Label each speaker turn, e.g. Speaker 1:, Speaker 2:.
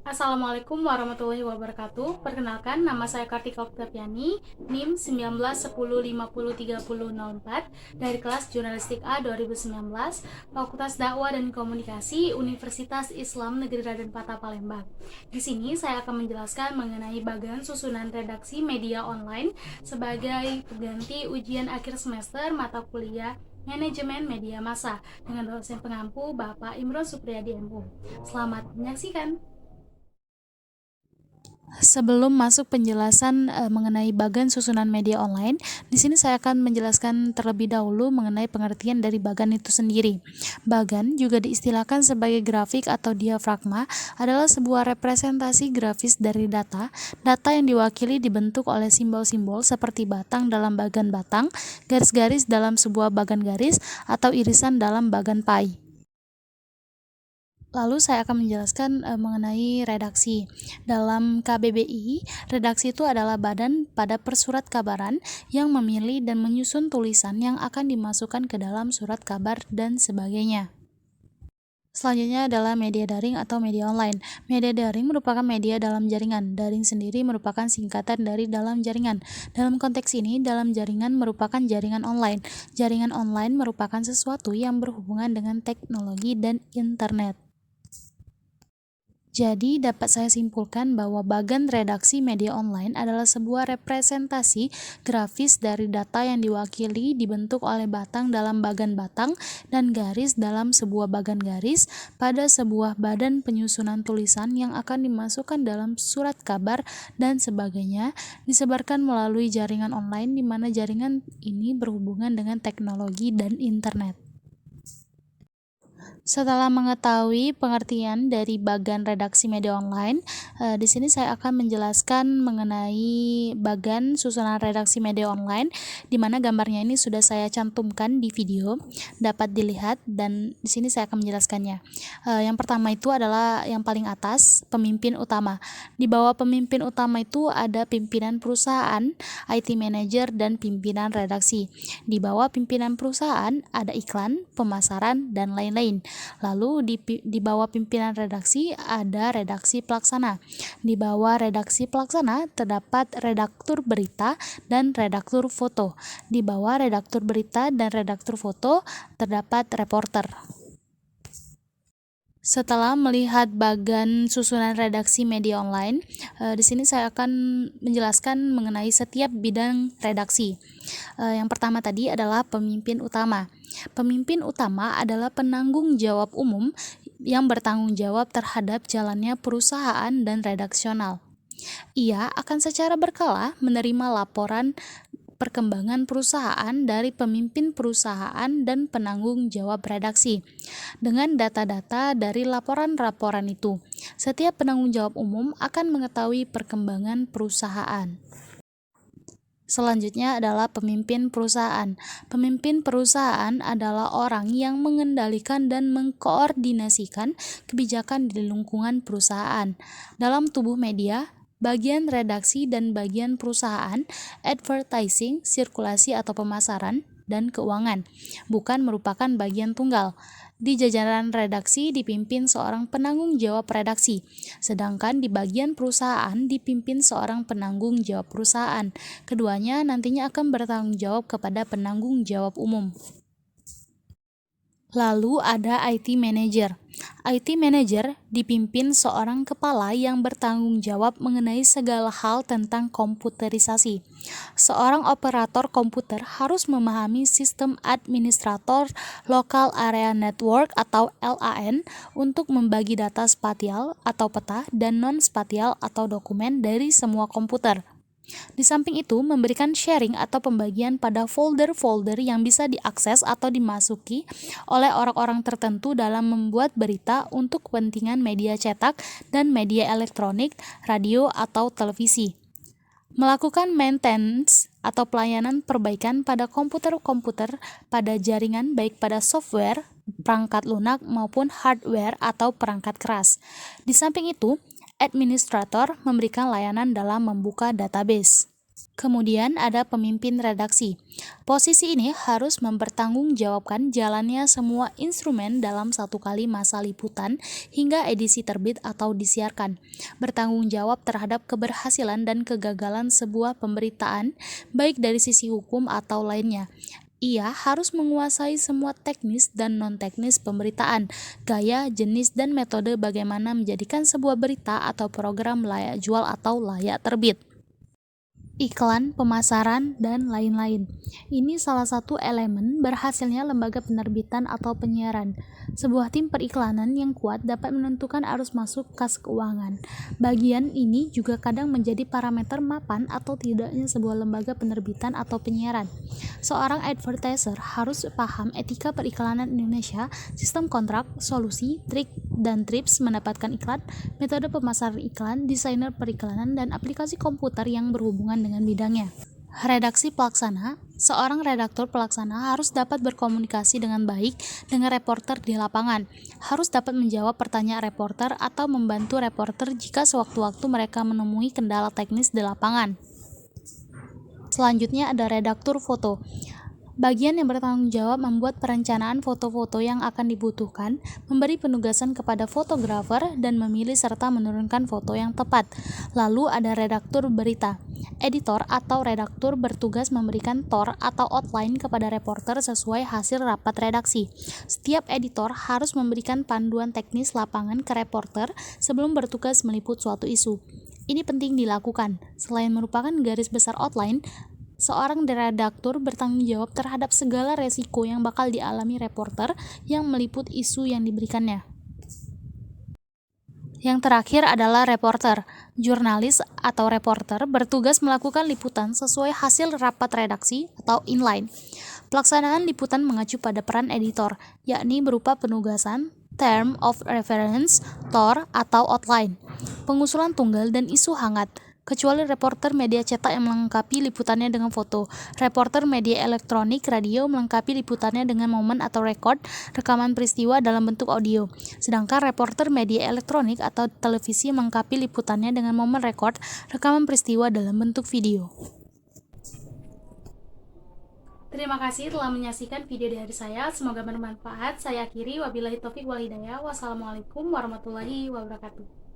Speaker 1: Assalamualaikum warahmatullahi wabarakatuh. Perkenalkan, nama saya Kartika Oktaviani, NIM 1910503004 dari kelas Jurnalistik A 2019, Fakultas Dakwah dan Komunikasi, Universitas Islam Negeri Raden Patah Palembang. Di sini saya akan menjelaskan mengenai bagan susunan redaksi media online sebagai pengganti ujian akhir semester mata kuliah Manajemen Media Massa dengan dosen pengampu Bapak Imron Supriyadi MU. Selamat menyaksikan. Sebelum masuk penjelasan mengenai bagan susunan media online, di sini saya akan menjelaskan terlebih dahulu mengenai pengertian dari bagan itu sendiri. Bagan juga diistilahkan sebagai grafik atau diafragma, adalah sebuah representasi grafis dari data. Data yang diwakili dibentuk oleh simbol-simbol seperti batang dalam bagan batang, garis-garis dalam sebuah bagan garis, atau irisan dalam bagan pie. Lalu saya akan menjelaskan mengenai redaksi. Dalam KBBI, redaksi itu adalah badan pada persurat kabaran yang memilih dan menyusun tulisan yang akan dimasukkan ke dalam surat kabar dan sebagainya. Selanjutnya adalah media daring atau media online. Media daring merupakan media dalam jaringan. Daring sendiri merupakan singkatan dari dalam jaringan. Dalam konteks ini, dalam jaringan merupakan jaringan online. Jaringan online merupakan sesuatu yang berhubungan dengan teknologi dan internet. Jadi, dapat saya simpulkan bahwa bagan redaksi media online adalah sebuah representasi grafis dari data yang diwakili dibentuk oleh batang dalam bagan batang dan garis dalam sebuah bagan garis pada sebuah badan penyusunan tulisan yang akan dimasukkan dalam surat kabar dan sebagainya, disebarkan melalui jaringan online di mana jaringan ini berhubungan dengan teknologi dan internet. Setelah mengetahui pengertian dari bagan redaksi media online, di sini saya akan menjelaskan mengenai bagan susunan redaksi media online, di mana gambarnya ini sudah saya cantumkan di video, dapat dilihat dan di sini saya akan menjelaskannya. Yang pertama itu adalah yang paling atas, pemimpin utama. Di bawah pemimpin utama itu ada pimpinan perusahaan, IT manager, dan pimpinan redaksi. Di bawah pimpinan perusahaan ada iklan, pemasaran, dan lain-lain. Lalu di bawah pimpinan redaksi ada redaksi pelaksana. Di bawah redaksi pelaksana terdapat redaktur berita dan redaktur foto. Di bawah redaktur berita dan redaktur foto terdapat reporter. Setelah melihat bagan susunan redaksi media online, di sini saya akan menjelaskan mengenai setiap bidang redaksi. Yang pertama tadi adalah pemimpin utama. Pemimpin utama adalah penanggung jawab umum yang bertanggung jawab terhadap jalannya perusahaan dan redaksional. Ia akan secara berkala menerima laporan perkembangan perusahaan dari pemimpin perusahaan dan penanggung jawab redaksi. Dengan data-data dari laporan-laporan itu, setiap penanggung jawab umum akan mengetahui perkembangan perusahaan. Selanjutnya adalah pemimpin perusahaan. Pemimpin perusahaan adalah orang yang mengendalikan dan mengkoordinasikan kebijakan di lingkungan perusahaan. Dalam tubuh media, bagian redaksi dan bagian perusahaan, advertising, sirkulasi atau pemasaran, dan keuangan, bukan merupakan bagian tunggal. Di jajaran redaksi dipimpin seorang penanggung jawab redaksi, sedangkan di bagian perusahaan dipimpin seorang penanggung jawab perusahaan. Keduanya nantinya akan bertanggung jawab kepada penanggung jawab umum. Lalu ada IT manager. IT manager dipimpin seorang kepala yang bertanggung jawab mengenai segala hal tentang komputerisasi. Seorang operator komputer harus memahami sistem administrator local area network atau LAN untuk membagi data spasial atau peta dan non-spasial atau dokumen dari semua komputer. Di samping itu, memberikan sharing atau pembagian pada folder-folder yang bisa diakses atau dimasuki oleh orang-orang tertentu dalam membuat berita untuk kepentingan media cetak dan media elektronik, radio, atau televisi. Melakukan maintenance atau pelayanan perbaikan pada komputer-komputer pada jaringan baik pada software, perangkat lunak maupun hardware atau perangkat keras. Di samping itu, administrator memberikan layanan dalam membuka database. Kemudian ada pemimpin redaksi. Posisi ini harus mempertanggungjawabkan jalannya semua instrumen dalam satu kali masa liputan hingga edisi terbit atau disiarkan. Bertanggung jawab terhadap keberhasilan dan kegagalan sebuah pemberitaan, baik dari sisi hukum atau lainnya. Ia harus menguasai semua teknis dan non-teknis pemberitaan, gaya, jenis, dan metode bagaimana menjadikan sebuah berita atau program layak jual atau layak terbit. Iklan, pemasaran, dan lain-lain. Ini salah satu elemen berhasilnya lembaga penerbitan atau penyiaran. Sebuah tim periklanan yang kuat dapat menentukan arus masuk kas keuangan. Bagian ini juga kadang menjadi parameter mapan atau tidaknya sebuah lembaga penerbitan atau penyiaran. Seorang advertiser harus paham etika periklanan Indonesia, sistem kontrak, solusi, trik, dan tips mendapatkan iklan, metode pemasaran iklan, desainer periklanan, dan aplikasi komputer yang berhubungan dengan bidangnya. Redaksi pelaksana. Seorang redaktur pelaksana harus dapat berkomunikasi dengan baik dengan reporter di lapangan, harus dapat menjawab pertanyaan reporter atau membantu reporter jika sewaktu-waktu mereka menemui kendala teknis di lapangan. Selanjutnya ada redaktur foto. Bagian yang bertanggung jawab membuat perencanaan foto-foto yang akan dibutuhkan, memberi penugasan kepada fotografer, dan memilih serta menurunkan foto yang tepat. Lalu ada redaktur berita. Editor atau redaktur bertugas memberikan tor atau outline kepada reporter sesuai hasil rapat redaksi. Setiap editor harus memberikan panduan teknis lapangan ke reporter sebelum bertugas meliput suatu isu. Ini penting dilakukan. Selain merupakan garis besar outline, seorang redaktur bertanggung jawab terhadap segala resiko yang bakal dialami reporter yang meliput isu yang diberikannya. Yang terakhir adalah reporter. Jurnalis atau reporter bertugas melakukan liputan sesuai hasil rapat redaksi atau inline. Pelaksanaan liputan mengacu pada peran editor, yakni berupa penugasan, term of reference, tor, atau outline, pengusulan tunggal, dan isu hangat. Kecuali reporter media cetak yang melengkapi liputannya dengan foto. Reporter media elektronik, radio melengkapi liputannya dengan momen atau rekaman peristiwa dalam bentuk audio. Sedangkan reporter media elektronik atau televisi melengkapi liputannya dengan momen rekaman peristiwa dalam bentuk video. Terima kasih telah menyaksikan video dari saya. Semoga bermanfaat. Saya akhiri. Wabillahi taufik wal hidayah. Wassalamualaikum warahmatullahi wabarakatuh.